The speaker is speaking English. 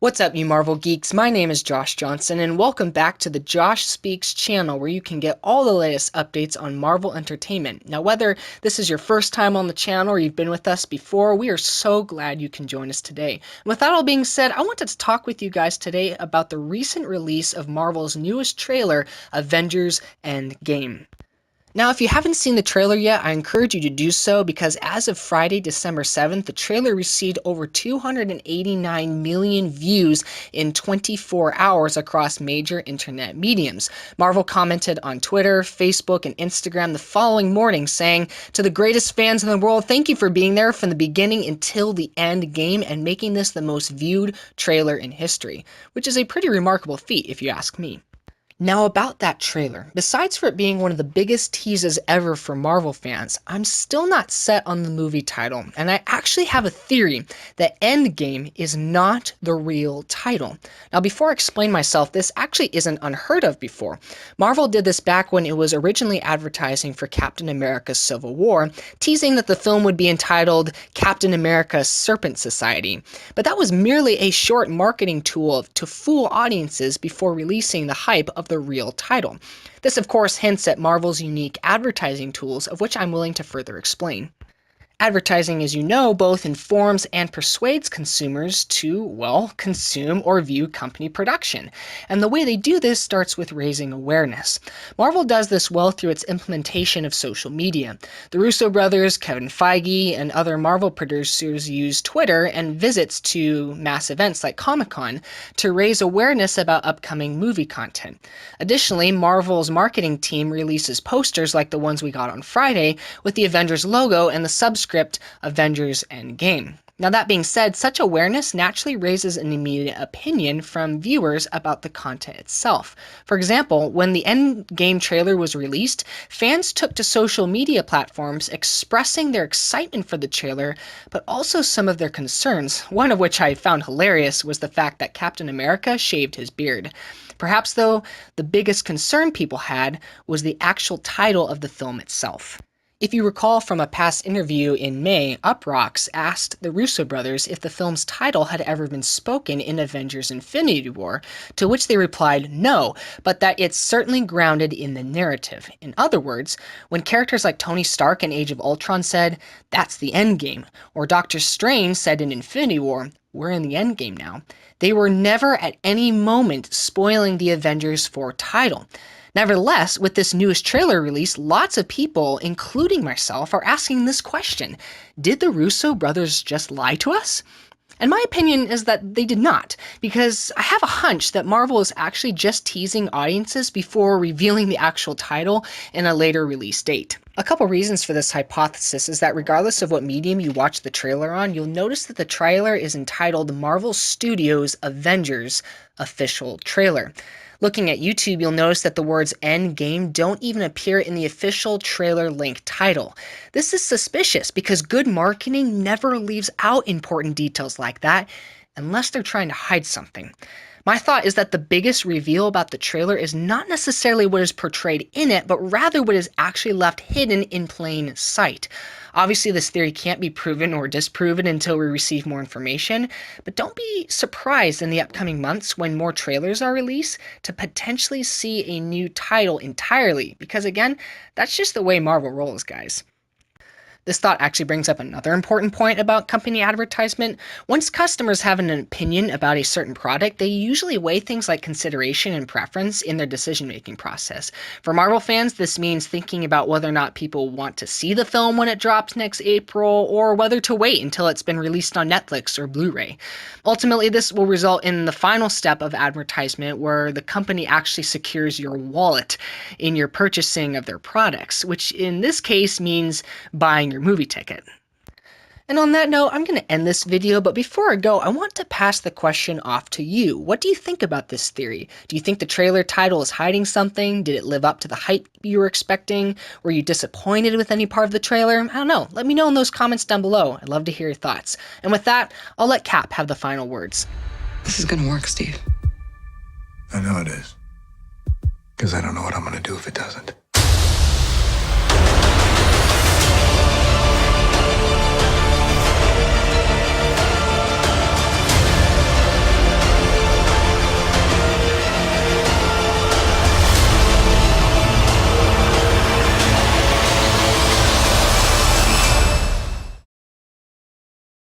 What's up, you Marvel geeks? My name is Josh Johnson, and welcome back to the Josh Speaks channel, where you can get all the latest updates on Marvel Entertainment. Now, whether this is your first time on the channel or you've been with us before, we are so glad you can join us today. And with that all being said, I wanted to talk with you guys today about the recent release of Marvel's newest trailer, Avengers Endgame. Now, if you haven't seen the trailer yet, I encourage you to do so because as of Friday, December 7th, the trailer received over 289 million views in 24 hours across major internet mediums. Marvel commented on Twitter, Facebook, and Instagram the following morning saying, "To the greatest fans in the world, thank you for being there from the beginning until the end game and making this the most viewed trailer in history," which is a pretty remarkable feat if you ask me. Now about that trailer, besides for it being one of the biggest teases ever for Marvel fans, I'm still not set on the movie title, and I actually have a theory that Endgame is not the real title. Now before I explain myself, this actually isn't unheard of before. Marvel did this back when it was originally advertising for Captain America's Civil War, teasing that the film would be entitled Captain America Serpent Society. But that was merely a short marketing tool to fool audiences before releasing the hype of the real title. This of course hints at Marvel's unique advertising tools, of which I'm willing to further explain. Advertising, as you know, both informs and persuades consumers to, well, consume or view company production. And the way they do this starts with raising awareness. Marvel does this well through its implementation of social media. The Russo brothers, Kevin Feige, and other Marvel producers use Twitter and visits to mass events like Comic-Con to raise awareness about upcoming movie content. Additionally, Marvel's marketing team releases posters like the ones we got on Friday with the Avengers logo and the subscript Avengers Endgame. Now that being said, such awareness naturally raises an immediate opinion from viewers about the content itself. For example, when the Endgame trailer was released, fans took to social media platforms expressing their excitement for the trailer, but also some of their concerns, one of which I found hilarious was the fact that Captain America shaved his beard. Perhaps though, the biggest concern people had was the actual title of the film itself. If you recall from a past interview in May, Uproxx asked the Russo brothers if the film's title had ever been spoken in Avengers Infinity War, to which they replied no, but that it's certainly grounded in the narrative. In other words, when characters like Tony Stark in Age of Ultron said, "That's the endgame," or Doctor Strange said in Infinity War, "We're in the endgame now," they were never at any moment spoiling the Avengers 4 title. Nevertheless, with this newest trailer release, lots of people, including myself, are asking this question: did the Russo brothers just lie to us? And my opinion is that they did not, because I have a hunch that Marvel is actually just teasing audiences before revealing the actual title in a later release date. A couple reasons for this hypothesis is that regardless of what medium you watch the trailer on, you'll notice that the trailer is entitled Marvel Studios Avengers Official Trailer. Looking at YouTube, you'll notice that the words Endgame don't even appear in the official trailer link title. This is suspicious because good marketing never leaves out important details like that unless they're trying to hide something. My thought is that the biggest reveal about the trailer is not necessarily what is portrayed in it, but rather what is actually left hidden in plain sight. Obviously, this theory can't be proven or disproven until we receive more information, but don't be surprised in the upcoming months when more trailers are released to potentially see a new title entirely, because again, that's just the way Marvel rolls, guys. This thought actually brings up another important point about company advertisement. Once customers have an opinion about a certain product, they usually weigh things like consideration and preference in their decision-making process. For Marvel fans, this means thinking about whether or not people want to see the film when it drops next April, or whether to wait until it's been released on Netflix or Blu-ray. Ultimately, this will result in the final step of advertisement where the company actually secures your wallet in your purchasing of their products, which in this case means buying your movie ticket. And on that note, I'm going to end this video, but before I go, I want to pass the question off to you. What do you think about this theory? Do you think the trailer title is hiding something? Did it live up to the hype you were expecting? Were you disappointed with any part of the trailer? I don't know. Let me know in those comments down below. I'd love to hear your thoughts. And with that, I'll let Cap have the final words. This is gonna work, Steve. I know it is. Because I don't know what I'm going to do if it doesn't.